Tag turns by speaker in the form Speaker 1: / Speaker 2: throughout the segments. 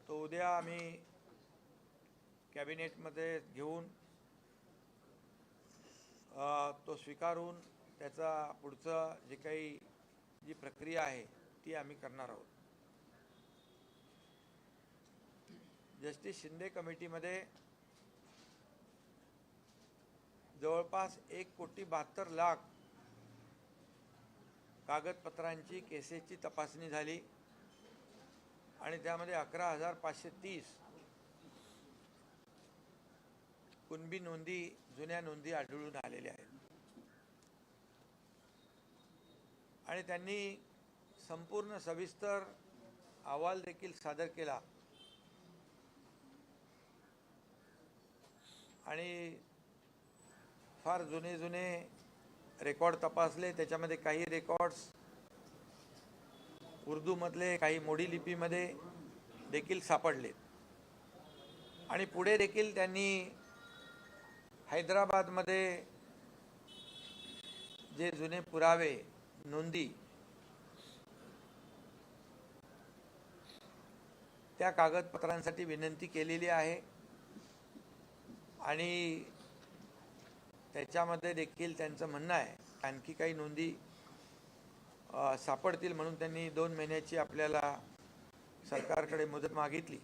Speaker 1: तो उद्या आम्ही कॅबिनेटमध्ये घेऊन तो स्वीकारून त्याचा पुढचं जे काही जी प्रक्रिया आहे ती आम्ही करणार आहोत। जस्टिस शिंदे कमिटीमध्ये जवळपास 1,72,00,000 कागदपत्रांची केसेसची तपासणी झाली आणि त्यामध्ये 11,530 कुणबी नोंदी जुन्या नोंदी आढळून आलेल्या आहेत आणि त्यांनी संपूर्ण सविस्तर अहवाल देखील सादर केला आणि फार जुने रेकॉर्ड तपासले। त्याच्यामध्ये काही रेकॉर्ड्स उर्दूमधले, काही मोडी लिपीमध्ये देखील सापडले आणि पुढे देखील त्यांनी हैदराबादमध्ये जे जुने पुरावे नोंदी त्या कागदपत्रांसाठी विनंती केलेली आहे आणि त्याच्यामध्ये देखील त्यांचं म्हणणं आहे आणखी काही नोंदी सापडतील म्हणून त्यांनी 2 महिन्याची आपल्याला सरकारकडे मुदत मागितली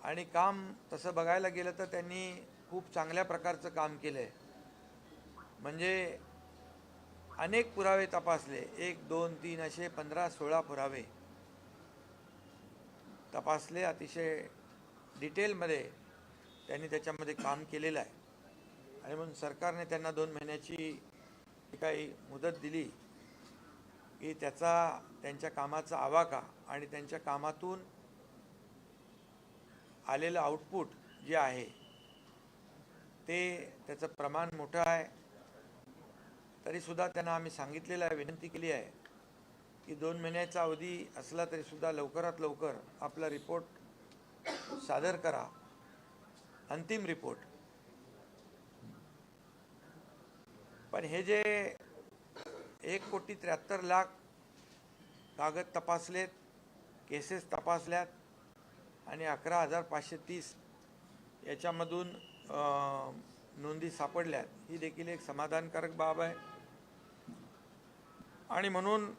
Speaker 1: आणि काम तसं बघायला गेलं तर त्यांनी खूप चांगल्या प्रकारचं काम केलं आहे। म्हणजे अनेक पुरावे तपासले, 1, 2, 3 असे 15-16 पुरावे तपासले। अतिशय डिटेलमध्ये त्यांनी त्याच्यामध्ये काम केलेलं आहे आणि म्हणून सरकारने त्यांना 2 महिन्याची काही मुदत दिली की त्यांच्या कामाचा आवाका आणि त्यांच्या कामातून आलेलं आउटपुट जे आहे त्याचं प्रमाण मोठं आहे। तरीसुद्धा त्यांना आम्ही सांगितलेलं आहे, विनंती केली आहे की 2 महिन्याचा अवधी असला तरीसुद्धा लवकरात लवकर आपला रिपोर्ट सादर करा, अंतिम रिपोर्ट। पण हे जे 1,73,00,000 कागद तपासलेत, केसेस तपासल्यात आणि 11,530 याच्यामधून नोंदी सापडल्यात, ही देखील एक समाधानकारक बाब आहे आणि म्हणून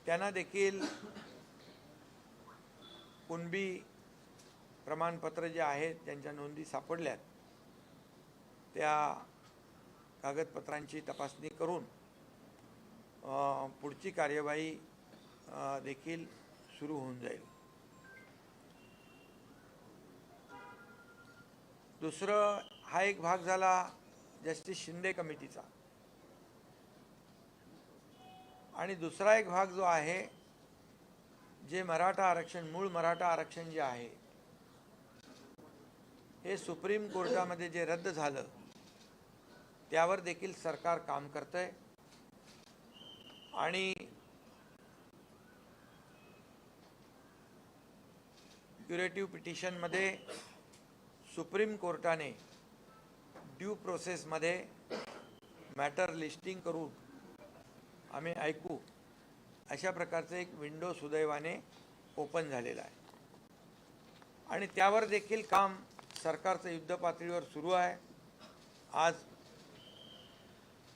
Speaker 1: त्यांना देखील कुणबी प्रमाणपत्र जे आहेत त्यांच्या नोंदी सापडल्यात त्या कागदपत्रांची तपासणी करून पुढची कार्यवाही देखील सुरू होऊन जाईल। दुसरं हा एक भाग झाला जस्टिस शिंदे कमिटीचा आणि दुसरा एक भाग जो आहे जे मराठा आरक्षण, मूळ मराठा आरक्षण जे आहे हे सुप्रीम कोर्टामध्ये जे रद्द झालं त्यावर देखील सरकार काम करतंय आणि क्युरेटिव्ह पिटिशनमध्ये सुप्रीम कोर्टाने ड्यू प्रोसेसमध्ये मॅटर लिस्टिंग करून आम्ही ऐकू अशा प्रकारचं एक विंडो सुदैवाने ओपन झालेला आहे आणि त्यावर देखील काम सरकारचं युद्धपातळीवर सुरू आहे। आज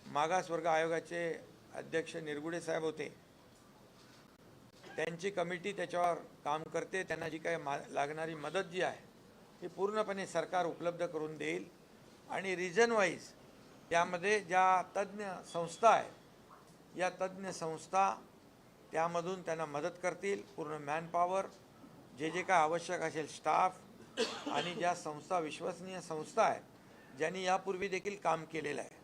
Speaker 1: मागासवर्ग आयोगाचे अध्यक्ष निरगुडे साहेब होते, त्यांची कमिटी त्याच्यावर काम करते। त्यांना जी काही लागणारी मदत जी आहे ती पूर्णपणे सरकार उपलब्ध करून देईल आणि रिजन वाईज त्यामध्ये ज्या तज्ज्ञ संस्था आहेत या तज्ज्ञ संस्था त्यामधून त्यांना मदत करतील। पूर्ण मॅनपॉवर जे काय आवश्यक असेल स्टाफ आणि ज्या संस्था विश्वसनीय संस्था आहेत ज्यांनी यापूर्वी देखील काम केलेलं आहे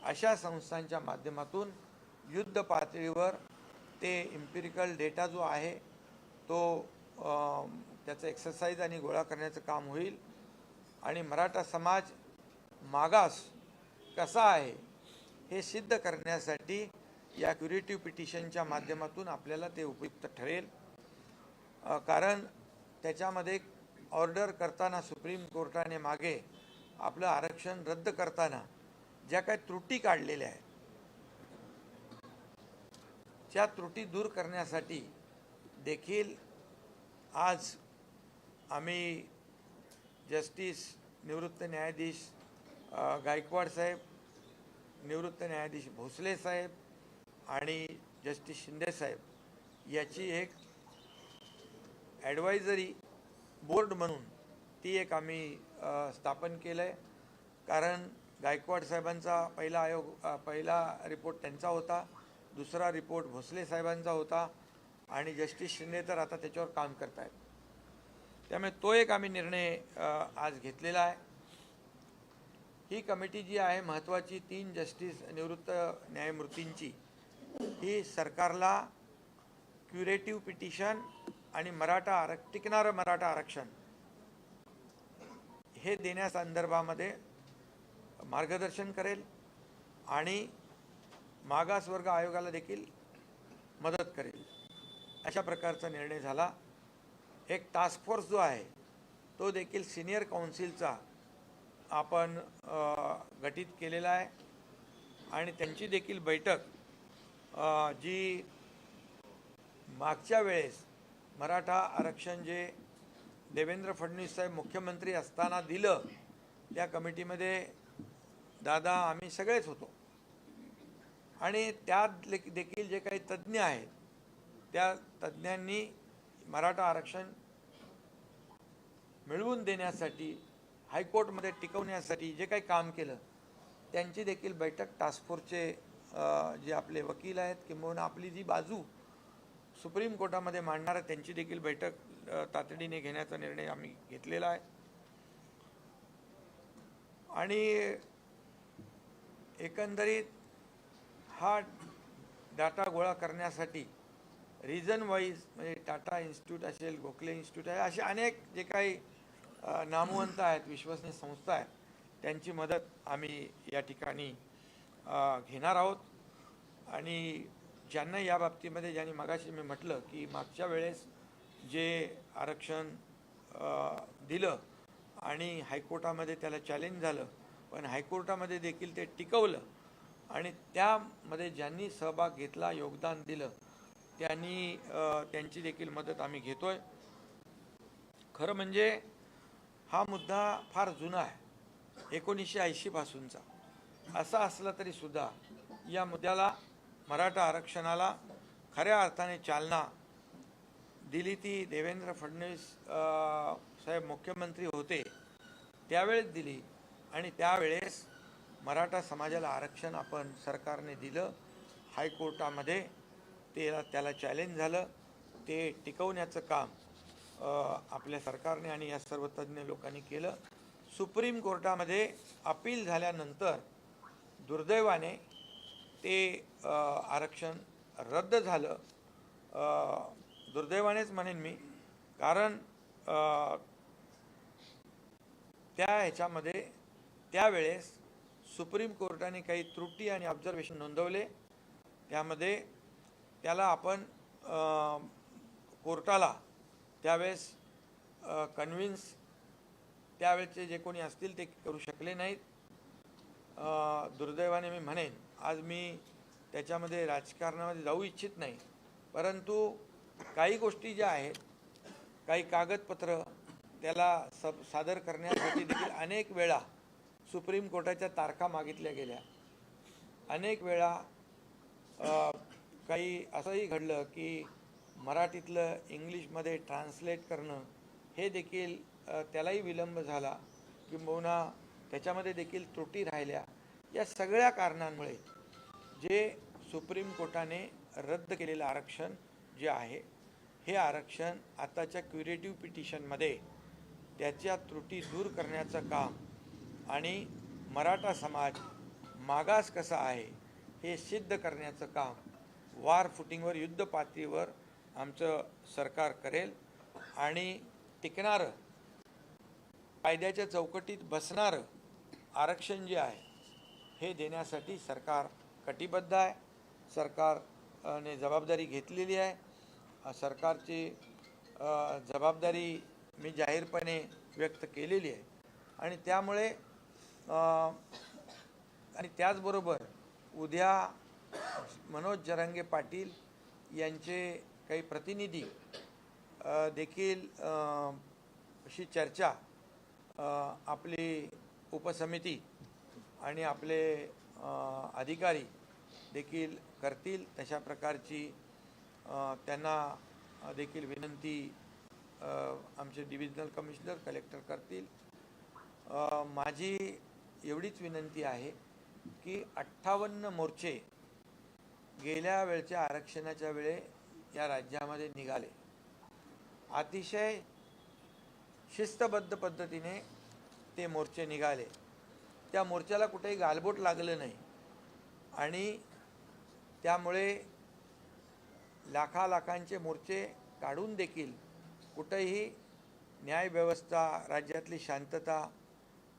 Speaker 1: अशा संस्थांच्या माध्यमातून युद्ध पातळीवर ते इम्पिरिकल डेटा जो आहे तो त्याचं एक्सरसाइज आणि गोळा करण्याचं काम होईल आणि मराठा समाज मागास कसा आहे हे सिद्ध करण्यासाठी या क्युरेटिव्ह पिटिशनच्या माध्यमातून आपल्याला ते उपयुक्त ठरेल। कारण त्याच्यामध्ये ऑर्डर करताना सुप्रीम कोर्टाने मागे आपलं आरक्षण रद्द करताना ज्या काही त्रुटी काढलेल्या आहेत त्या त्रुटी दूर करण्यासाठी देखील आज आम्ही जस्टिस निवृत्त न्यायाधीश गायकवाड साहेब, निवृत्त न्यायाधीश भोसले साहेब आणि जस्टिस शिंदे साहेब याची एक ॲडवायझरी बोर्ड म्हणून ती एक आम्ही स्थापन केलं आहे. कारण गायकवाड साहेबांचा पहिला रिपोर्ट त्यांचा होता, दुसरा रिपोर्ट भोसले साहेबांचा होता आणि जस्टिस शिंदे तर आता त्याच्यावर काम करत आहेत. त्यामुळे तो एक आम्ही निर्णय आज घेतलेला आहे. ही कमिटी जी आहे महत्त्वाची 3 जस्टिस निवृत्त न्यायमूर्तींची, ही सरकारला क्युरेटिव्ह पिटिशन आणि टिकणारं मराठा आरक्षण हे देण्यासंदर्भामध्ये मार्गदर्शन करेल आणि मागासवर्ग आयोगाला देखील मदत करेल अशा प्रकारचा निर्णय झाला. एक टास्क फोर्स जो आहे तो देखील सिनियर काउन्सिलचा आपण गठीत केलेला आहे आणि त्यांची देखील बैठक जी मागच्या वेळेस मराठा आरक्षण जे देवेंद्र फडणवीस साहेब मुख्यमंत्री असताना दिलं, त्या कमिटीमध्ये दादा आम्ही सगळेच होतो आणि त्यात देखील जे काही तज्ज्ञ आहेत त्या तज्ज्ञांनी मराठा आरक्षण मिळवून देण्यासाठी, हायकोर्टमध्ये टिकवण्यासाठी जे काही काम केलं त्यांची देखील बैठक टास्क फोर्सचे जे आपले वकील आहेत किंवा आपली जी बाजू सुप्रीम कोर्टामध्ये मांडणार आहे त्यांची देखील बैठक तातडीने घेण्याचा निर्णय आम्ही घेतलेला आहे. आणि एकंदरीत हा डाटा गोळा करण्यासाठी रिजन वाईज म्हणजे टाटा इन्स्टिट्यूट असेल, गोखले इन्स्टिट्यूट आहे, असे अनेक जे काही नामवंत आहेत, विश्वसनीय संस्था आहेत, त्यांची मदत आम्ही या ठिकाणी घेणार आहोत. आणि ज्यांना या बाबतीमध्ये ज्यांनी मगाशी मी म्हटलं की मागच्या वेळेस जे आरक्षण दिलं आणि हायकोर्टामध्ये त्याला चॅलेंज झालं, पण हायकोर्टामध्ये देखील ते टिकवलं आणि त्यामध्ये ज्यांनी सहभाग घेतला, योगदान दिलं, त्यांची देखील मदत आम्ही घेतोय. खरं म्हणजे हा मुद्दा फार जुना आहे, 1980 पासूनचा. असा असला तरी सुद्धा या मुद्द्याला, मराठा आरक्षणाला खऱ्या अर्थाने चालना दिली ती देवेंद्र फडणवीस साहेब मुख्यमंत्री होते त्यावेळेस दिली आणि त्यावेळेस मराठा समाजाला आरक्षण आपण सरकारने दिलं. हायकोर्टामध्ये त्याला चॅलेंज झालं, ते टिकवण्याचं काम आपल्या सरकारने आणि या सर्व तज्ज्ञ लोकांनी केलं. सुप्रीम कोर्टामध्ये अपील झाल्यानंतर दुर्दैवाने ते आरक्षण रद्द झालं. दुर्दैवानेच म्हणेन मी, कारण ह्याच्यामध्ये त्यावेळेस सुप्रीम कोर्टाने काही त्रुटी आणि ऑब्झर्वेशन नोंदवले. त्यामध्ये त्याला आपण कोर्टाला त्यावेळेस कन्व्हिन्स त्यावेळेचे जे कोणी असतील ते करू शकले नाहीत. दुर्दैवाने मी म्हणेन, आज मी त्याच्यामध्ये राजकारणामध्ये जाऊ इच्छित नाही, परंतु काही गोष्टी ज्या आहेत, काही कागदपत्र त्याला सादर करण्यासाठी देखील अनेक वेळा सुप्रीम कोर्टाच्या तारखा मागितल्या गेल्या. अनेक वेळा काही असंही घडलं की मराठीतलं इंग्लिशमध्ये ट्रान्सलेट करणं हे देखील त्यालाही विलंब झाला, किंबहुना त्याच्यामध्ये देखील त्रुटी राहिल्या. या सगळ्या कारणांमुळे जे सुप्रीम कोर्टाने रद्द केलेलं आरक्षण जे आहे, हे आरक्षण आताच्या क्युरेटिव्ह पिटिशनमध्ये त्याच्या त्रुटी दूर करण्याचं काम आणि मराठा समाज मागास कसा आहे हे सिद्ध करण्याचं काम वार फुटिंगवर, युद्ध पातळीवर आमचं सरकार करेल. आणि टिकणारं, कायद्याच्या चौकटीत बसणारं आरक्षण जे आहे हे देण्यासाठी सरकार कटिबद्ध आहे. सरकारने जबाबदारी घेतलेली आहे. सरकारची जबाबदारी मी जाहीरपणे व्यक्त केलेली आहे. आणि त्यामुळे आणि त्याचबरोबर उद्या मनोज जरांगे पाटील यांचे काही प्रतिनिधी देखील अशी चर्चा आपली उपसमिती आणि आपले अधिकारी देखील करतील, तशा प्रकारची त्यांना देखील विनंती आमचे डिव्हिजनल कमिशनर कलेक्टर करतील। माझी एवढीच विनंती आहे की 58 मोर्चे गेल्या वेळच्या आरक्षणाच्या वेळे या राज्यामध्ये निघाले, अतिशय शिस्तबद्ध पद्धतीने ते मोर्चे निघाले, त्या मोर्चाला कुठेही गालबोट लागलं नाही आणि त्यामुळे लाखांचे मोर्चे काढून देखील कुठेही न्यायव्यवस्था, राज्यातली शांतता,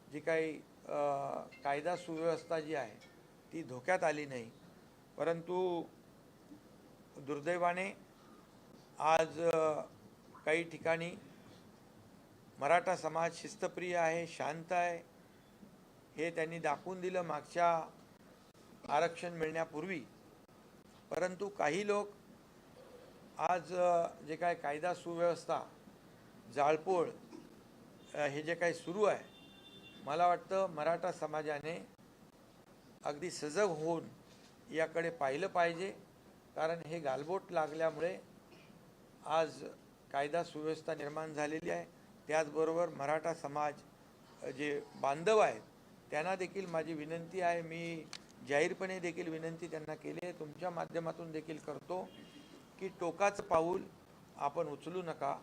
Speaker 1: जी काही कायदा सुव्यवस्था जी आहे ती धोक्यात आली नाही। परंतु दुर्दैवाने आज काही ठिकाणी मराठा समाज शिस्तप्रिय आहे, शांत आहे, हे त्यांनी दाखवून दिलं मागच्या आरक्षण मिळण्यापूर्वी। परंतु काही लोक आज जे काय कायदा सुव्यवस्था, जाळपोळ हे जे काही सुरू आहे, मला वाटतं मराठा समाजाने अगदी सजग होऊन याकडे पाहिलं पाहिजे, कारण हे गालबोट लागल्यामुळे आज कायदा सुव्यवस्था निर्माण झालेली आहे। त्याचबरोबर मराठा समाज जे बांधव आहेत त्यांना देखील माझी विनंती आहे, मी जाहीरपणे देखील विनंती त्यांना केली आहे, तुमच्या माध्यमातून देखील करतो की टोकाचं पाऊल आपण उचलू नका,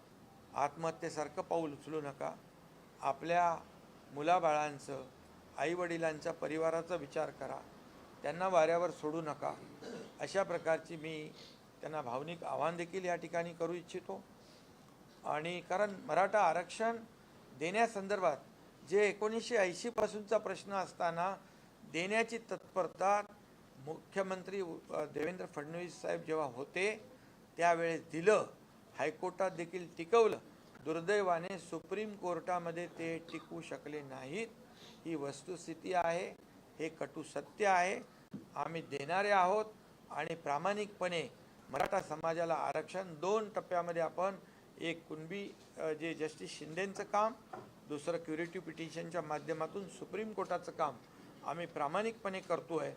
Speaker 1: आत्महत्येसारखं पाऊल उचलू नका, आपल्या मुलाबाळांचं, आईवडिलांच्या परिवाराचा विचार करा, त्यांना वाऱ्यावर सोडू नका, अशा प्रकारची मी त्यांना भावनिक आवाहन देखील या ठिकाणी करू इच्छितो। आणि कारण मराठा आरक्षण देण्यासंदर्भात जे 1980 पासूनचा प्रश्न असताना देण्याची तत्परता मुख्यमंत्री देवेंद्र फडणवीस साहेब जेव्हा होते त्यावेळेस दिलं, हायकोर्टात देखील टिकवलं, दुर्दैवाने सुप्रीम कोर्टामध्ये ते टिकू शकले नाहीत। ही वस्तुस्थिती आहे, हे कटू सत्य आहे। आम्ही देणारे आहोत आणि प्रामाणिकपणे मराठा समाजाला आरक्षण 2 टप्प्यामध्ये आपण, एक कुणबी जे जस्टिस शिंदेंचं काम, दुसरं क्युरेटिव्ह पिटिशनच्या माध्यमातून सुप्रीम कोर्टाचं काम आम्ही प्रामाणिकपणे करतोय।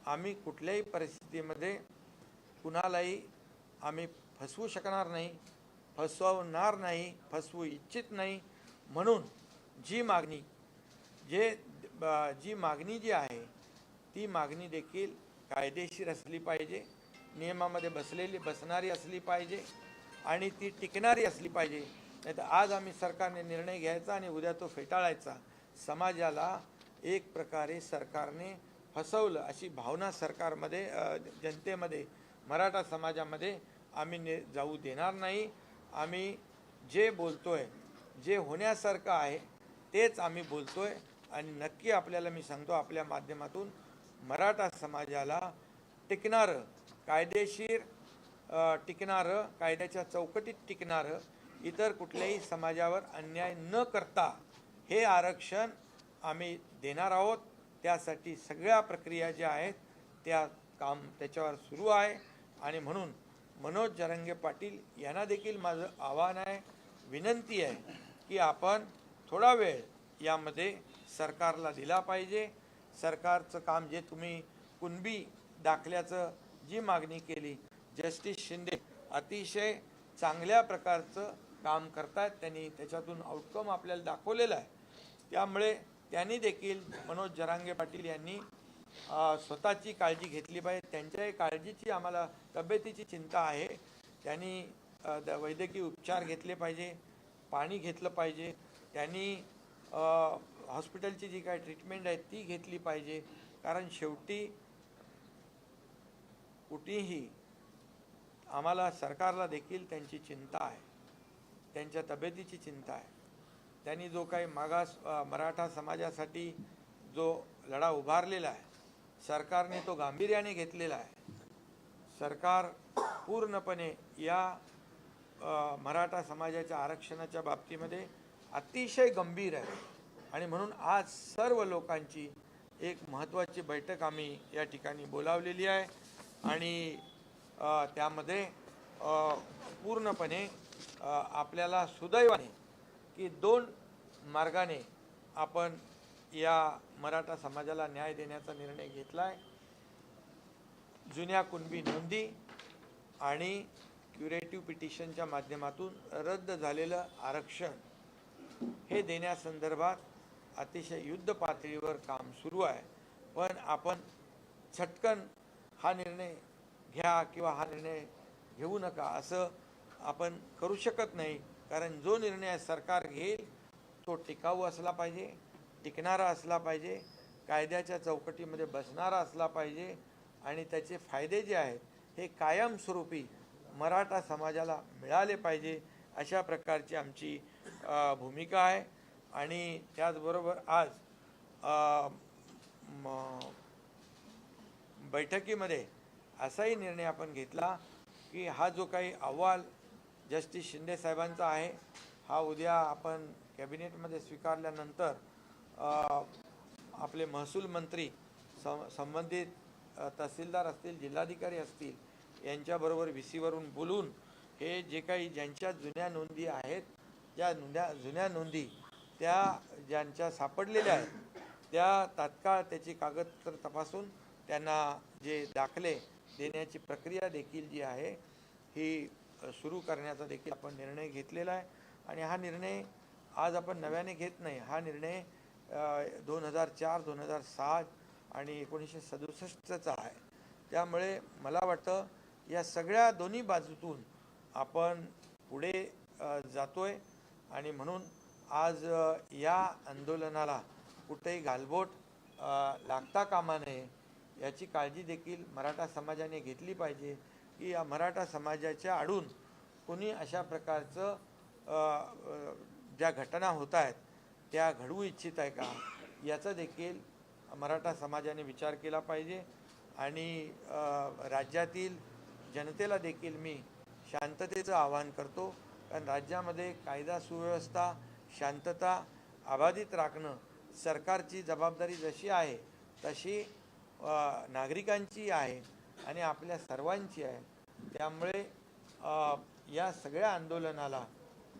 Speaker 1: आम्ही कुठल्याही परिस्थितीमध्ये कुणालाही आम्ही फसवू शकणार नाही, फसवणार नाही, फसवू इच्छित नाही। म्हणून जी मागणी जी आहे ती मागणी देखील कायदेशीर असली पाहिजे, नियमामध्ये बसणारी असली पाहिजे आणि ती टिकणारी असली पाहिजे। नाहीतर आज आम्ही सरकारने निर्णय घ्यायचा आणि उद्या तो फेटाळायचा, समाजाला एक प्रकारे सरकारने फसवलं अशी भावना सरकारमध्ये, जनतेमध्ये, मराठा समाजामध्ये आम्ही जाऊ देणार नाही। आम्ही जे बोलतोय, जे होण्यासारखं आहे तेच आम्ही बोलतोय आणि नक्की आपल्याला मी सांगतो, आपल्या माध्यमातून मराठा समाजाला टिकणारं, कायदेशीर टिकणारं, कायद्याच्या चौकटीत टिकणारं, इतर कुठल्याही समाजावर अन्याय न करता हे आरक्षण आम्ही देणार आहोत। त्यासाठी सगळ्या प्रक्रिया ज्या आहेत त्या त्याच्यावर सुरू आहे आणि म्हणून मनोज जरांगे पाटील यांना देखील माझं आव्हान आहे, विनंती आहे की आपण थोडा वेळ यामध्ये सरकारला दिला पाहिजे। सरकारचं काम, जे तुम्ही कुणबी दाखल्याचं जी मागणी केली, जस्टिस शिंदे अतिशय चांगल्या प्रकारचं काम करतात, त्यांनी त्याच्यातून आउटकम आपल्याला दाखवलेला आहे। त्यामुळे त्यांनी देखील, मनोज जरांगे पाटील यांनी स्वतःची काळजी घेतली पाहिजे। त्यांच्याही काळजीची, आम्हाला तब्येतीची चिंता आहे, त्यांनी वैद्यकीय उपचार घेतले पाहिजे, पाणी घेतलं पाहिजे, त्यांनी हॉस्पिटलची जी काही ट्रीटमेंट आहे ती घेतली पाहिजे। कारण शेवटी कुठेही आम्हाला, सरकारला देखील त्यांची चिंता आहे, त्यांच्या तब्येतीची चिंता आहे। त्यांनी जो काही मागास मराठा समाजासाठी जो लढा उभारलेला आहे, सरकारने तो गांभीर्याने घेतलेला आहे। सरकार पूर्णपणे या मराठा समाजाच्या आरक्षणाच्या बाबतीमध्ये अतिशय गंभीर आहे आणि म्हणून आज सर्व लोकांची एक महत्त्वाची बैठक आम्ही या ठिकाणी बोलावलेली आहे आणि त्यामध्ये पूर्णपणे आपल्याला सुदैवाने की दोन मार्गाने आपण या मराठा समाजाला न्याय देण्याचा निर्णय घेतला आहे। जुन्या कुणबी नोंदी आणि क्युरेटिव्ह पिटिशनच्या माध्यमातून रद्द झालेलं आरक्षण हे देण्यासंदर्भात अतिशय युद्ध पातळीवर काम सुरू आहे। पण आपण झटकन हा निर्णय घ्या किंवा हा निर्णय घेऊ नका असं आपण करू शकत नाही, कारण जो निर्णय सरकार घेईल तो टिकाऊ असला पाहिजे, टिकणारा असला पाहिजे, कायद्याच्या चौकटीमध्ये बसणारा असला पाहिजे आणि त्याचे फायदे जे आहेत हे कायमस्वरूपी मराठा समाजाला मिळाले पाहिजे, अशा प्रकारची आमची भूमिका आहे। आणि त्याचबरोबर आज बैठकीमध्ये असाही निर्णय आपण घेतला की हा जो काही अहवाल जस्टिस शिंदे साहेबांचा आहे हा उद्या आपण कॅबिनेटमध्ये स्वीकारल्यानंतर आपले महसूल मंत्री संबंधित तहसीलदार असतील, जिल्हाधिकारी असतील यांच्याबरोबर व्हीसीवरून बोलून हे जे काही ज्यांच्या जुन्या नोंदी आहेत त्या जुन्या नोंदी त्या ज्यांच्या सापडलेल्या आहेत त्या तात्काळ त्याची कागदपत्र तपासून त्यांना जे दाखले देण्याची प्रक्रिया देखील जी आहे ही सुरू करण्याचा देखील आपण निर्णय घेतलेला आहे। आणि हा निर्णय आज आपण नव्याने घेत नाही, हा निर्णय 2004, 2007 आणि 1967चा आहे। त्यामुळे मला वाटतं या सगळ्या दोन्ही बाजूतून आपण पुढे जातोय आणि म्हणून आज या आंदोलनाला कुठेही गालबोट लागता कामा नये याची काळजी देखील मराठा समाजाने घेतली पाहिजे की या मराठा समाजाच्या आडून कोणी अशा प्रकारचं ज्या घटना होत आहेत त्या घडवू इच्छित आहे का याचा देखील मराठा समाजाने विचार केला पाहिजे। आणि राज्यातील जनतेला देखील मी शांततेचं आवाहन करतो, कारण राज्यामध्ये कायदा सुव्यवस्था शांतता अबाधित राखणं सरकारची जबाबदारी जशी आहे तशी नागरिकांची आहे आणि आपल्या सर्वांची आहे। त्यामुळे या सगळ्या आंदोलनाला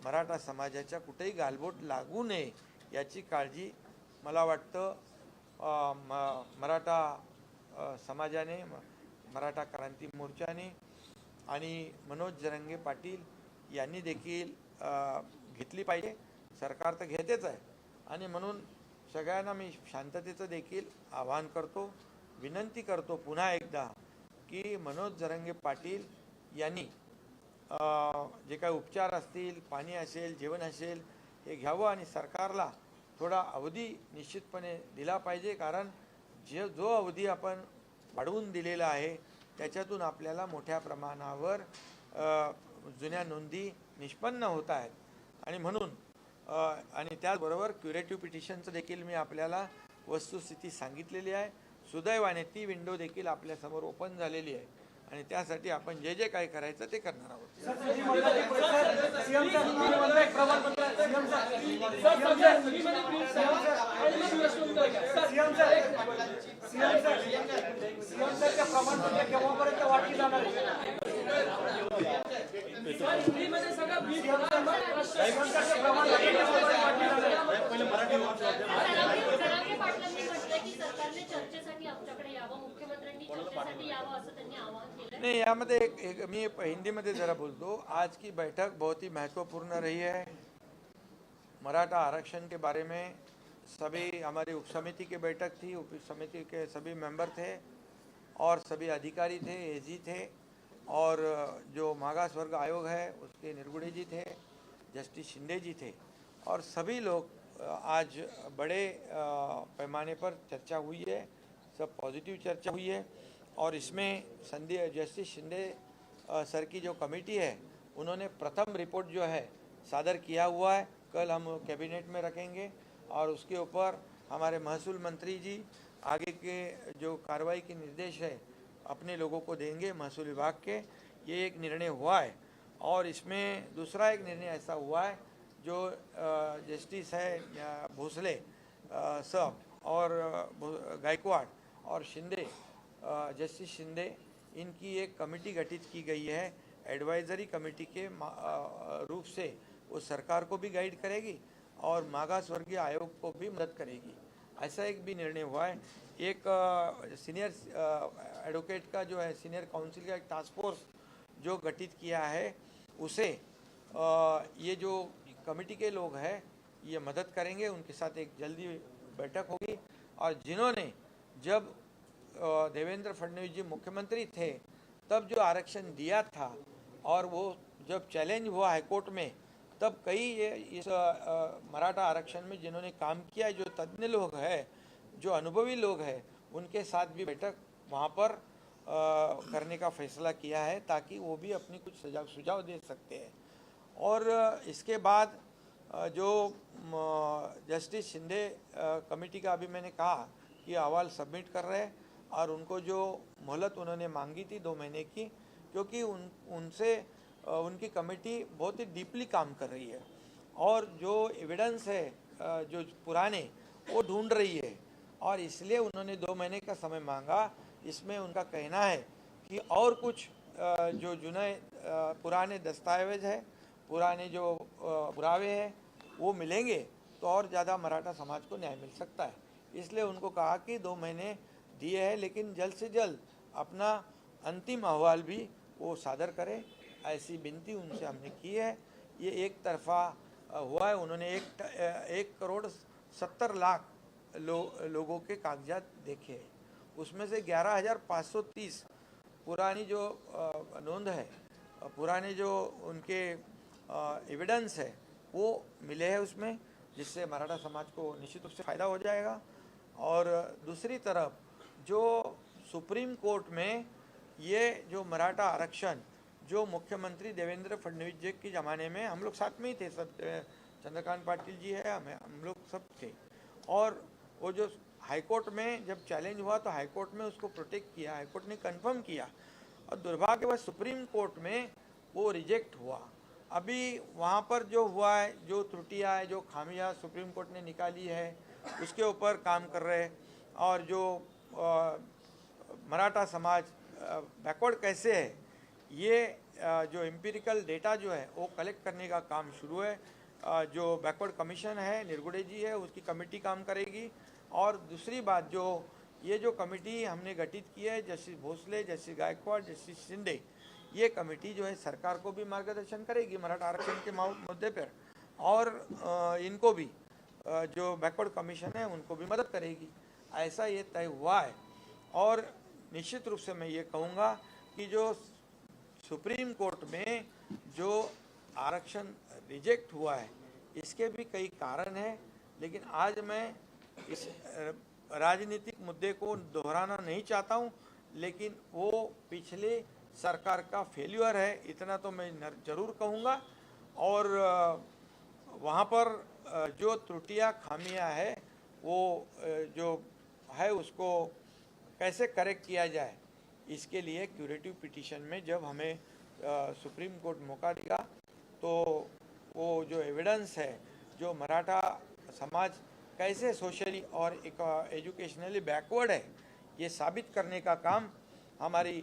Speaker 1: मराठा समाजाच्या कुठेही गालबोट लागू नये याची काळजी मला वाटतं मराठा समाजाने, मराठा क्रांती मोर्चाने आणि मनोज जरांगे पाटील यांनी देखील घेतली पाहिजे। सरकार तर घेतेच आहे आणि म्हणून सगळ्यांना मी शांततेचं देखील आवाहन करतो, विनंती करतो पुन्हा एकदा की मनोज जरांगे पाटील यांनी जे काही उपचार असतील, पाणी असेल, जेवण असेल हे घ्यावं आणि सरकारला थोडा अवधी निश्चितपणे दिला पाहिजे, कारण जो अवधी आपण वाढवून दिलेला आहे त्याच्यातून आपल्याला मोठ्या प्रमाणावर जुन्या नोंदी निष्पन्न होत आहेत। आणि म्हणून आणि त्याचबरोबर क्युरेटिव्ह पिटिशनचं देखील मी आपल्याला वस्तुस्थिती सांगितलेली आहे। सुदैवाने ती विंडो देखील आपल्यासमोर ओपन झालेली आहे आणि त्यासाठी आपण जे जे काही करायचं ते करणार आहोत। नहीं, यामध्ये एक मी हिंदी में ज़रा बोलतो। आज की बैठक बहुत ही महत्वपूर्ण रही है। मराठा आरक्षण के बारे में सभी हमारी उप समिति की बैठक थी, उप समिति के सभी मेंबर थे और सभी अधिकारी थे, एजी थे और जो मागास वर्ग आयोग है उसके निर्गुणे जी थे, जस्टिस शिंदे जी थे और सभी लोग आज बड़े पैमाने पर चर्चा हुई है, सब पॉजिटिव चर्चा हुई है। और इसमें जस्टिस शिंदे सर की जो कमेटी है उन्होंने प्रथम रिपोर्ट जो है सादर किया हुआ है, कल हम कैबिनेट में रखेंगे और उसके ऊपर हमारे महसूल मंत्री जी आगे के जो कार्रवाई के निर्देश है अपने लोगों को देंगे महसूल विभाग के। ये एक निर्णय हुआ है और इसमें दूसरा एक निर्णय ऐसा हुआ है जो जस्टिस है भोसले साहब और गायकवाड़ और शिंदे जस्टिस शिंदे इनकी एक कमेटी गठित की गई है एडवाइजरी कमेटी के रूप से वो सरकार को भी गाइड करेगी और मागास वर्गीय आयोग को भी मदद करेगी। ऐसा एक भी निर्णय हुआ है। एक सीनियर एडवोकेट का जो है सीनियर काउंसिल का एक टास्क फोर्स जो गठित किया है, उसे ये जो कमेटी के लोग हैं ये मदद करेंगे। उनके साथ एक जल्दी बैठक होगी। और जिन्होंने जब देवेंद्र फडणवीस जी मुख्यमंत्री थे तब जो आरक्षण दिया था और वो जब चैलेंज हुआ हाईकोर्ट में, तब कई इस मराठा आरक्षण में जिन्होंने काम किया है, जो तज्ञ लोग हैं, जो अनुभवी लोग हैं, उनके साथ भी बैठक वहाँ पर करने का फैसला किया है ताकि वो भी अपनी कुछ सुझाव दे सकते हैं। और इसके बाद जो जस्टिस शिंदे कमेटी का अभी मैंने कहा कि अहवाल सबमिट कर रहे हैं और उनको जो मोहलत उन्होंने मांगी थी 2 महीने की, क्योंकि उनसे उनकी कमेटी बहुत ही डीपली काम कर रही है और जो एविडेंस है जो पुराने वो ढूंढ रही है और इसलिए उन्होंने 2 महीने का समय मांगा। इसमें उनका कहना है कि और कुछ जो पुराने दस्तावेज है, पुराने जो पुरावे हैं वो मिलेंगे तो और ज़्यादा मराठा समाज को न्याय मिल सकता है। इसलिए उनको कहा कि 2 महीने दिए हैं, लेकिन जल्द से जल्द अपना अंतिम अहवाल भी वो सादर करें, ऐसी विनती उनसे हमने की है। ये एक तरफा हुआ है। उन्होंने 1 करोड़ 70 लाख लोगों के कागजात देखे हैं, उसमें से 11,530 पुरानी जो नोंद है, पुराने जो उनके एविडेंस है वो मिले हैं उसमें, जिससे मराठा समाज को निश्चित रूप से फ़ायदा हो जाएगा। और दूसरी तरफ जो सुप्रीम कोर्ट में ये जो मराठा आरक्षण जो मुख्यमंत्री देवेंद्र फडणवीस जी के ज़माने में हम लोग साथ में ही थे, सब चंद्रकांत पाटिल जी है, हम लोग सब थे, और वो जो हाईकोर्ट में जब चैलेंज हुआ तो हाईकोर्ट में उसको प्रोटेक्ट किया, हाईकोर्ट ने कंफर्म किया और दुर्भाग्यवश सुप्रीम कोर्ट में वो रिजेक्ट हुआ। अभी वहाँ पर जो हुआ है, जो त्रुटियाँ है, जो खामियाँ सुप्रीम कोर्ट ने निकाली है, उसके ऊपर काम कर रहे हैं। और जो मराठा समाज बैकवर्ड कैसे है, ये जो एम्पिरिकल डेटा जो है वो कलेक्ट करने का काम शुरू है। जो बैकवर्ड कमीशन है, निरगुडे जी है, उसकी कमेटी काम करेगी। और दूसरी बात, जो ये जो कमेटी हमने गठित की है, justice Bhosale, justice Gaikwad, justice Shinde, ये कमेटी जो है सरकार को भी मार्गदर्शन करेगी मराठा आरक्षण के मुद्दे पर, और इनको भी जो बैकवर्ड कमीशन है उनको भी मदद करेगी। ऐसा ये तय हुआ है। और निश्चित रूप से मैं ये कहूँगा कि जो सुप्रीम कोर्ट में जो आरक्षण रिजेक्ट हुआ है इसके भी कई कारण हैं, लेकिन आज मैं इस राजनीतिक मुद्दे को दोहराना नहीं चाहता हूँ, लेकिन वो पिछले सरकार का फेल्यूर है, इतना तो मैं ज़रूर कहूँगा। और वहाँ पर जो त्रुटियाँ खामियाँ है वो जो है उसको कैसे करेक्ट किया जाए, इसके लिए क्यूरेटिव पिटीशन में जब हमें सुप्रीम कोर्ट मौका देगा तो वो जो एविडेंस है, जो मराठा समाज कैसे सोशली और एक एजुकेशनली बैकवर्ड है, ये साबित करने का काम हमारी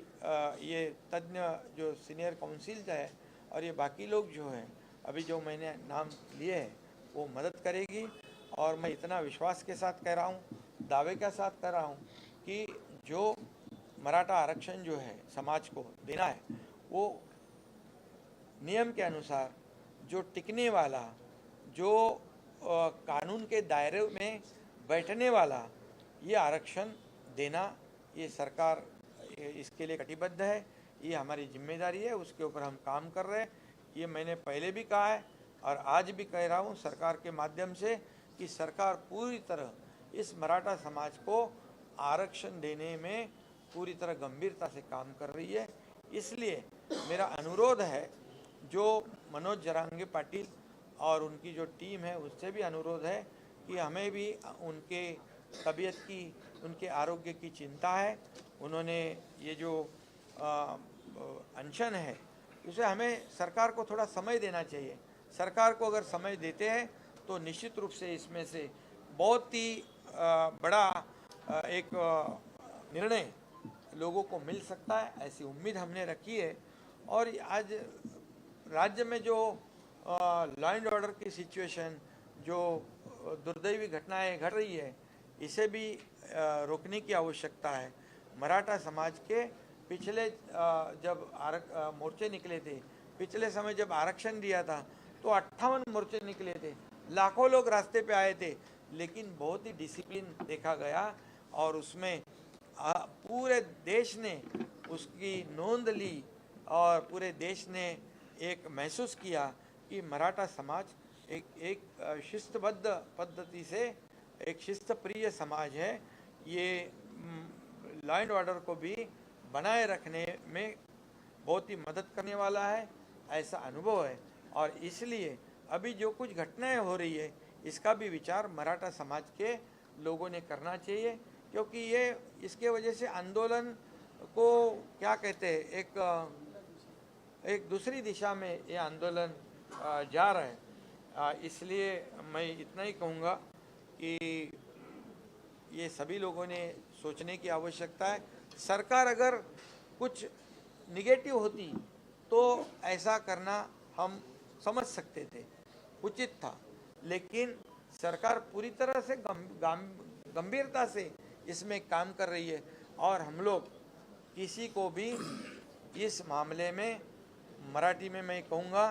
Speaker 1: ये तज्ञ जो सीनियर काउंसिल है और ये बाकी लोग जो हैं अभी जो मैंने नाम लिए हैं वो मदद करेगी। और मैं इतना विश्वास के साथ कह रहा हूँ, दावे के साथ कह रहा हूँ कि जो मराठा आरक्षण जो है समाज को देना है वो नियम के अनुसार जो टिकने वाला, जो कानून के दायरे में बैठने वाला ये आरक्षण देना, ये सरकार इसके लिए कटिबद्ध है, ये हमारी जिम्मेदारी है, उसके ऊपर हम काम कर रहे हैं। ये मैंने पहले भी कहा है और आज भी कह रहा हूँ सरकार के माध्यम से कि सरकार पूरी तरह इस मराठा समाज को आरक्षण देने में पूरी तरह गंभीरता से काम कर रही है। इसलिए मेरा अनुरोध है, जो मनोज जरांगे पाटिल और उनकी जो टीम है उससे भी अनुरोध है कि हमें भी उनके तबीयत की, उनके आरोग्य की चिंता है। उन्होंने ये जो अनशन है उसे हमें सरकार को थोड़ा समय देना चाहिए। सरकार को अगर समय देते हैं तो निश्चित रूप से इसमें से बहुत ही बड़ा एक निर्णय लोगों को मिल सकता है, ऐसी उम्मीद हमने रखी है। और आज राज्य में जो लॉ एंड ऑर्डर की सिचुएशन, जो दुर्दैवी घटनाएं घट रही है, इसे भी रोकने की आवश्यकता है। मराठा समाज के पिछले जब मोर्चे निकले थे, पिछले समय जब आरक्षण दिया था तो 58 मोर्चे निकले थे, लाखों लोग रास्ते पे आए थे, लेकिन बहुत ही डिसिप्लिन देखा गया और उसमें पूरे देश ने उसकी नोंद ली और पूरे देश ने एक महसूस किया कि मराठा समाज एक शिस्तबद्ध पद्धति से एक शिस्तप्रिय समाज है। ये लॉ एंड ऑर्डर को भी बनाए रखने में बहुत ही मदद करने वाला है, ऐसा अनुभव है। और इसलिए अभी जो कुछ घटनाएं हो रही है, इसका भी विचार मराठा समाज के लोगों ने करना चाहिए, क्योंकि ये इसके वजह से आंदोलन को क्या कहते हैं, एक दूसरी दिशा में ये आंदोलन जा रहा है। इसलिए मैं इतना ही कहूँगा कि ये सभी लोगों ने सोचने की आवश्यकता है। सरकार अगर कुछ निगेटिव होती तो ऐसा करना हम समझ सकते थे, उचित था, लेकिन सरकार पूरी तरह से गंभीरता से इसमें काम कर रही है और हम लोग किसी को भी इस मामले में, मराठी में मैं कहूँगा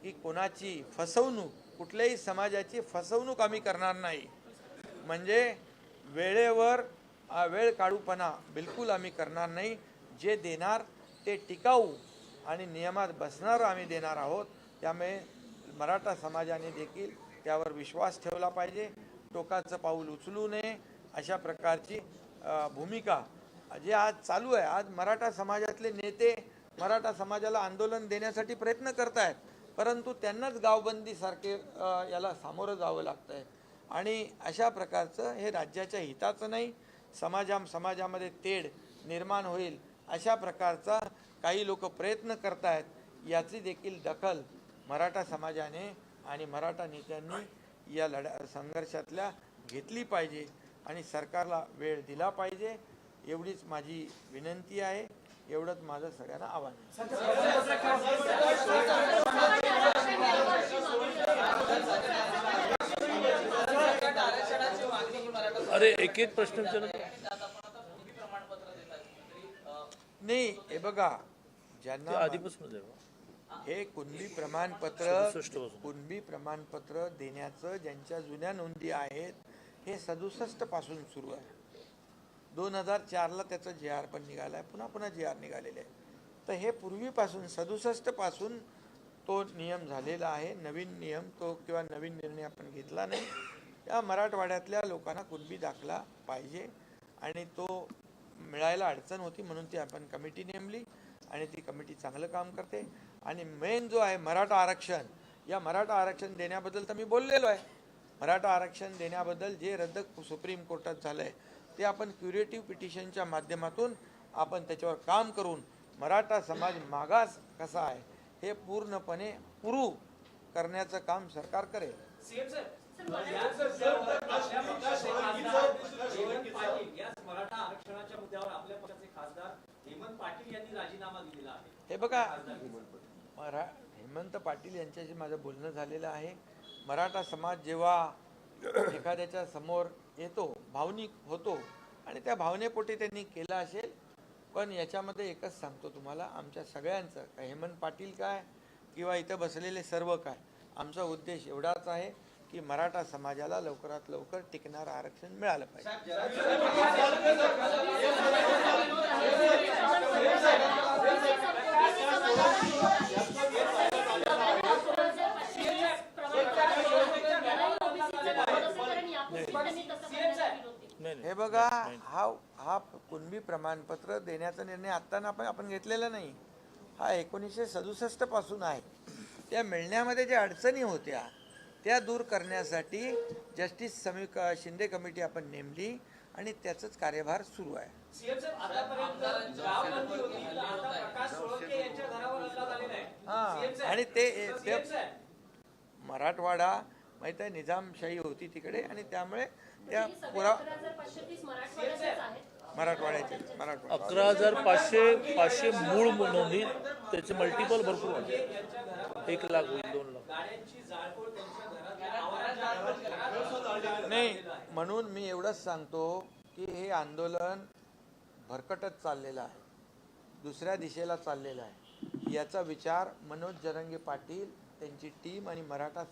Speaker 1: की कोणाची फसवणूक, कुठल्याही समाजाची फसवणूक आम्ही करणार नाही। म्हणजे वेळेवर वेळ काढूपणा बिलकुल आम्ही करणार नाही। जे देणार ते टिकाऊ आणि नियमात बसणार आम्ही देणार आहोत। त्यामुळे मराठा समाजाने देखील त्यावर विश्वास ठेवला पाहिजे, टोकाचं पाऊल उचलू नये, अशा प्रकारची भूमिका जे आज चालू आहे। आज मराठा समाजातले नेते मराठा समाजाला आंदोलन देण्यासाठी प्रयत्न करत आहेत, परंतु त्यांनाच गावबंदी सारखे याला सामोरं जावं लागतं आहे आणि अशा प्रकारचं हे राज्याच्या हिताचं नाही। समाजामध्ये तेढ निर्माण होईल अशा प्रकारचा काही लोक प्रयत्न करत आहेत, याची देखील दखल मराठा समाजाने आणि मराठा नेत्यांनी या संघर्षातल्या घेतली पाहिजे आणि सरकारला वेळ दिला पाहिजे, एवढीच माझी विनंती आहे। एवढंच माझं सगळ्यांना आव्हान
Speaker 2: अरे एक प्रश्न
Speaker 1: नाही, हे बघा, ज्यांना
Speaker 2: आधीपासून
Speaker 1: हे कुणबी प्रमाणपत्र देण्याचं ज्यांच्या जुन्या नोंदी आहेत, हे 67 पासून सुरू आहे। 2004ला त्याचं JR पण निघाला आहे, पुन्हा JR निघालेले आहे। तर हे पूर्वीपासून 67 पासून तो नियम झालेला आहे। नवीन नियम तो किंवा नवीन निर्णय आपण घेतला नाही। या मराठवाड्यातल्या लोकांना कुणबी दाखला पाहिजे आणि तो मिळायला अडचण होती, म्हणून ती आपण कमिटी नेमली आणि ती कमिटी चांगलं काम करते। आणि मेन जो आहे मराठा आरक्षण, या मराठा आरक्षण देण्याबद्दल तर मी बोललेलो आहे। मराठा आरक्षण देण्याबद्दल जे रद्द सुप्रीम कोर्टात झालं आहे ते आपण क्युरेटिव्ह पिटिशनच्या माध्यमातून आपण त्याच्यावर काम करून मराठा समाज मागास कसा आहे हे पूर्णपणे पुरू करण्याचं काम सरकार करेल। हे बघा, हेमंत पाटील यांच्याशी माझं बोलणं झालेलं आहे। मराठा समाज जेव्हा एखाद्याच्या समोर येतो, भावनिक होतो आणि त्या भावनेपोटी त्यांनी केलं असेल, पण याच्यामध्ये एकच सांगतो तुम्हाला, आमच्या सगळ्यांचं, हेमंत पाटील काय किंवा इथं बसलेले सर्व काय, आमचा उद्देश एवढाच आहे की मराठा समाजाला लवकरात लवकर टिकणारं आरक्षण मिळालं पाहिजे। हे बघा, हा कुणबी प्रमाणपत्र देण्याचा निर्णय आत्ता आपण घेतलेला नाही, हा 1967 पासून आहे। त्या मिळण्यामध्ये ज्या अडचणी होत्या त्या दूर करण्यासाठी जस्टिस शिंदे कमिटी आपण नेमली आणि त्याचाच कार्यभार सुरू आहे। आणि ते मराठवाडा माहित आहे, निजामशाही होती तिकडे आणि त्यामुळे त्या मराठवाड्याचे.
Speaker 2: 11,500 मूळ नोंदी, त्याचे मल्टिपल भरपूर होणार. 1 लाख होईल, 2 लाख.
Speaker 1: नाही, म्हणून मी एवढंच सांगतो की हे आंदोलन भरकटत चाललेलं आहे, दुसऱ्या दिशेला चाललेलं आहे. याचा विचार मनोज जरांगे पाटील, त्यांची टीम आणि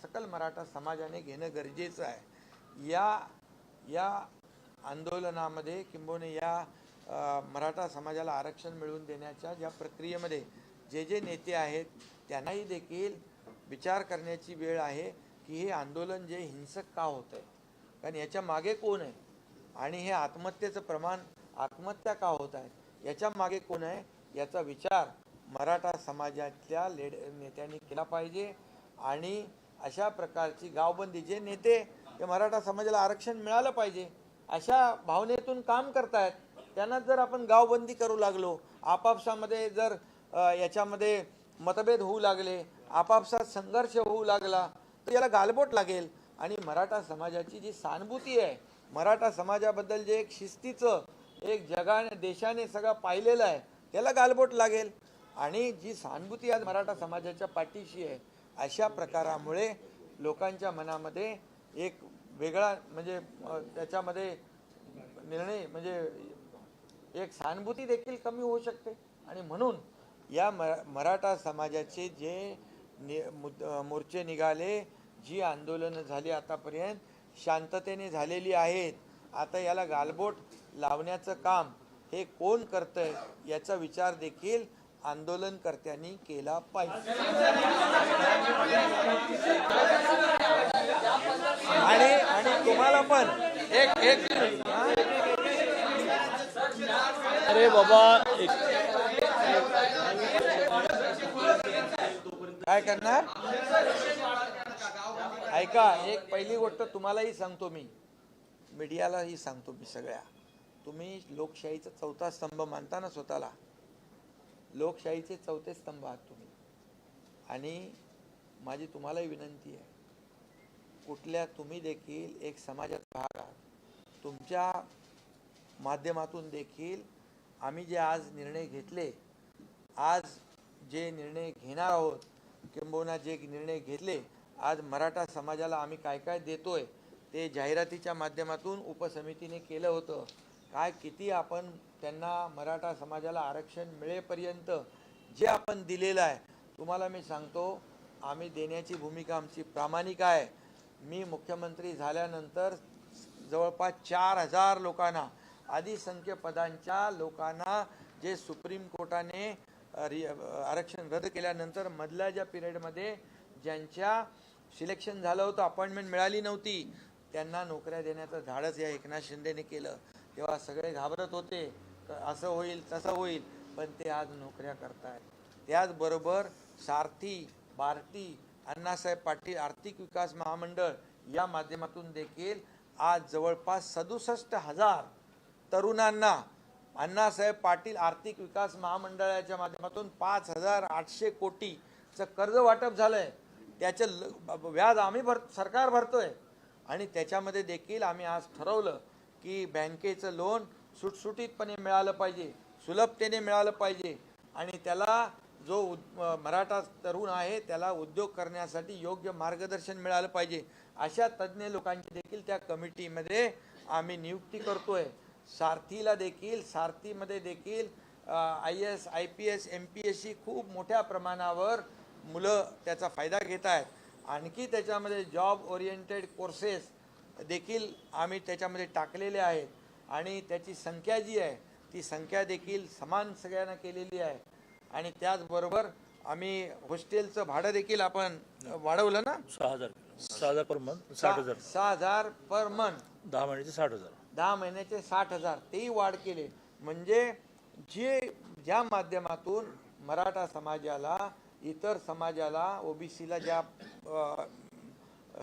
Speaker 1: सकल मराठा समाजाने घेणं गरजेचं आहे. या आंदोलनामध्ये किंबहुना या मराठा समाजाला आरक्षण मिळवून देण्याच्या ज्या प्रक्रियेमध्ये जे नेते आहेत त्यांनाही देखील विचार करण्याची वेळ आहे की हे आंदोलन जे हिंसक का होत आहे, कारण याच्या मागे कोण आहे आणि हे आत्महत्येचं प्रमाण, आत्महत्या का होत आहेत याच्या मागे कोण आहे याचा विचार मराठा समाजातल्या नेत्यांनी केला पाहिजे. आणि अशा प्रकारची गावबंदी, जे नेते ते मराठा समाजाला आरक्षण मिळालं पाहिजे अशा भावनेतून काम करतायत, त्यांना जर आपण गावबंदी करू लागलो, आपापसामध्ये जर याच्यामध्ये मतभेद होऊ लागले, आपापसात संघर्ष होऊ लागला, तर याला गालबोट लागेल. आणि मराठा समाजाची जी सहानुभूती आहे, मराठा समाजाबद्दल जे एक शिस्तीचं एक जगाने देशाने सगळं पाहिलेलं आहे, त्याला गालबोट लागेल. आणि जी सहानुभूती आज मराठा समाजाच्या पाठीशी आहे, अशा प्रकारामुळे लोकांच्या मनामध्ये एक वेगळा म्हणजे त्याच्यामध्ये निर्णय म्हणजे एक सहानुभूती देखील कमी होऊ शकते. आणि म्हणून या मराठा समाजाचे जे मोर्चे निघाले, जी आंदोलनं झाली आतापर्यंत शांततेने झालेली आहेत, आता याला गालबोट लावण्याचं काम हे कोण करतंय याचा विचार देखील आंदोलनकर्त्यांनी केला पाहिजे. आणि तुम्हाला पण एक
Speaker 2: अरे बाबा,
Speaker 1: काय करणार ऐका, एक पहिली गोष्ट तुम्हालाही सांगतो, मी मीडियालाही सांगतो, मी सगळ्या, तुम्ही लोकशाहीचा चौथा स्तंभ मानता ना स्वतःला, लोकशाहीचे चौथे स्तंभ आहात तुम्ही. आणि माझी तुम्हालाही विनंती आहे, कुठल्या तुम्ही देखील एक समाजाचा भाग आहात, तुमच्या माध्यमातून देखील आम्ही जे आज निर्णय घेतले, आज जे निर्णय घेणार आहोत, किंबहुना जे निर्णय घेतले, आज मराठा समाजाला आम्ही काय काय देतोय ते जाहिरातीच्या माध्यमातून उपसमितीने केलं होतं. काय किती आपण त्यांना मराठा समाजाला आरक्षण मिळेपर्यंत जे आपण दिलेलं आहे, तुम्हाला मी सांगतो, आम्ही देण्याची भूमिका आमची प्रामाणिक आहे. मी मुख्यमंत्री झाल्यानंतर जवळपास 4,000 लोकांना, अधिसंख्य पदांच्या लोकांना जे सुप्रीम कोर्टाने आरक्षण रद्द केल्यानंतर मधल्या ज्या पिरियडमध्ये ज्यांच्या सिलेक्शन झालं होतं, अपॉइंटमेंट मिळाली नव्हती, त्यांना नोकऱ्या देण्याचं धाडस या एकनाथ शिंदेने केलं. तेव्हा सगळे घाबरत होते, असं होईल तसं होईल, पण ते आज नोकऱ्या करतायत. त्याचबरोबर सारथी, बार्टी, अण्णासाहेब पाटील आर्थिक विकास महामंडळ या माध्यमातून देखील आज जवळपास 67,000 तरुणांना अण्णासाहेब पाटील आर्थिक विकास महामंडळाच्या माध्यमातून 5,800 कोटीचं कर्ज वाटप झालंय. त्याचं व्याज आम्ही सरकार भरतोय. आणि त्याच्यामध्ये देखील आम्ही आज ठरवलं की बँकेचं लोन सुटसुटीतपणे मिळालं पाहिजे, सुलभतेने मिळालं पाहिजे, आणि त्याला जो मराठा तरुण आहे त्याला उद्योग करण्यासाठी योग्य मार्गदर्शन मिळालं पाहिजे. अशा तज्ज्ञ लोकांची देखील त्या कमिटीमध्ये आम्ही नियुक्ती करतोय. सारथीला देखील, सारथीमध्ये देखील IAS, IPS, MPSC खूप मोठ्या प्रमाणावर मुलं त्याचा फायदा घेत आहेत. आणखी त्याच्यामध्ये जॉब ओरिएंटेड कोर्सेस देखील आम्ही त्याच्यामध्ये टाकलेले आहेत. आणि त्याची संख्या जी आहे ती संख्या देखील समान सगळ्यांना केलेली आहे. आणि त्याचबरोबर आम्ही हॉस्टेलचं भाडं देखील आपण वाढवलं ना,
Speaker 2: 6,000 पर मंथ, 60,000.
Speaker 1: 6,000 पर मंथ,
Speaker 2: 10 महिन्याचे 60,000.
Speaker 1: 10 महिन्याचे 60,000 तेही वाढ केले. म्हणजे ज्या माध्यमातून मराठा समाजाला, इतर समाजाला, OBCला ज्या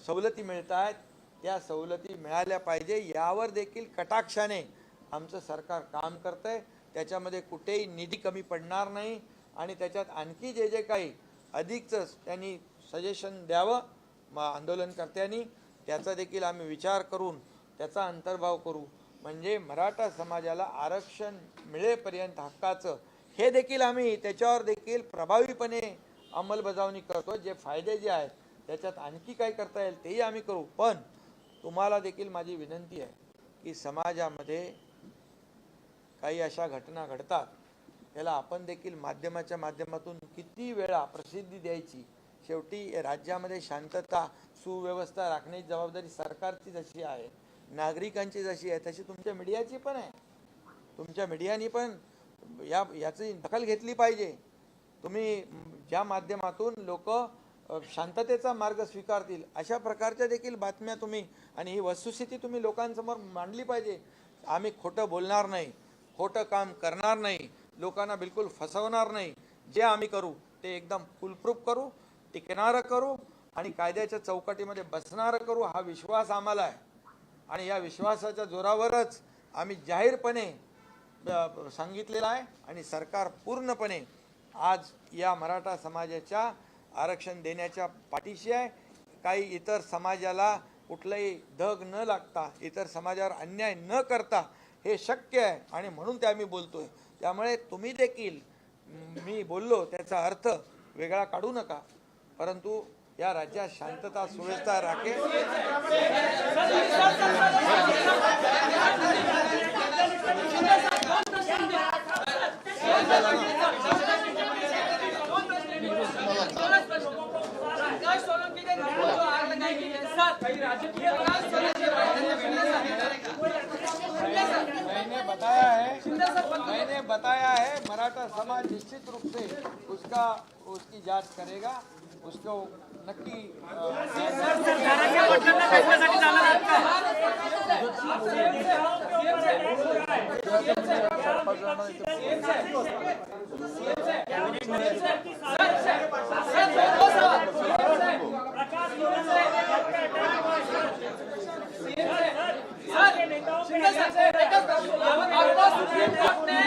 Speaker 1: सवलती मिळत आहेत त्या सवलती मिळाल्या पाहिजे, यावर देखील कटाक्षाने आमचं सरकार काम करतंय. त्याच्यामध्ये कुठेही निधी कमी पडणार नाही. आणि त्याच्यात आणखी जे काही अधिकचं त्यांनी सजेशन द्यावं आंदोलनकर्त्यांनी, त्याचा देखील आम्ही विचार करून त्याचा अंतर्भाव करू. म्हणजे मराठा समाजाला आरक्षण मिळेपर्यंत हक्काचं हे देखील आम्ही त्याच्यावर देखील प्रभावीपणे अंमलबजावणी करतो. जे फायदे जे आहेत त्याच्यात आणखी काय करता येईल तेही आम्ही करू. पण तुम्हाला देखील माझी विनंती आहे की समाजामध्ये काही अशा घटना घडतात त्याला आपण देखील माध्यमाच्या माध्यमातून किती वेळा प्रसिद्धी द्यायची. शेवटी राज्यामध्ये शांतता सुव्यवस्था राखण्याची जबाबदारी सरकारची जशी आहे, नागरिकांची जशी आहे, तशी तुमच्या मीडियाची पण आहे. तुमच्या मीडियानी पण याची दखल घेतली पाहिजे. तुम्ही ज्या माध्यमातून लोक शांततेचा मार्ग स्वीकारतील अशा प्रकारच्या देखील बातम्या तुम्ही आणि ही वस्तुस्थिती तुम्ही लोकांसमोर मांडली पाहिजे. आम्ही खोटं बोलणार नाही, खोटं काम करणार नाही, लोकांना बिलकुल फसवणार नाही. जे आम्ही करू ते एकदम फुलप्रूफ करू, टिकणारं करू आणि कायद्याच्या चौकटीमध्ये बसणारं करू. हा विश्वास आम्हाला आहे आणि या विश्वासाच्या जोरावरच आम्ही जाहीरपणे सांगितलेलं आहे आणि सरकार पूर्णपणे आज या मराठा समाजाच्या आरक्षण देण्याच्या पाठीशी आहे. काही इतर समाजाला कुठलंही धग न लागता, इतर समाजावर अन्याय न करता हे शक्य आहे आणि म्हणून ते आम्ही बोलतोय. त्यामुळे तुम्ही देखील मी बोललो त्याचा अर्थ वेगळा काढू नका, परंतु या राज्यात शांतता सुव्यवस्था राखेल. मैंने बताया है मराठा समाज निश्चित रूप से उसकी जांच करेगा. उसको नक्की
Speaker 3: शिंदे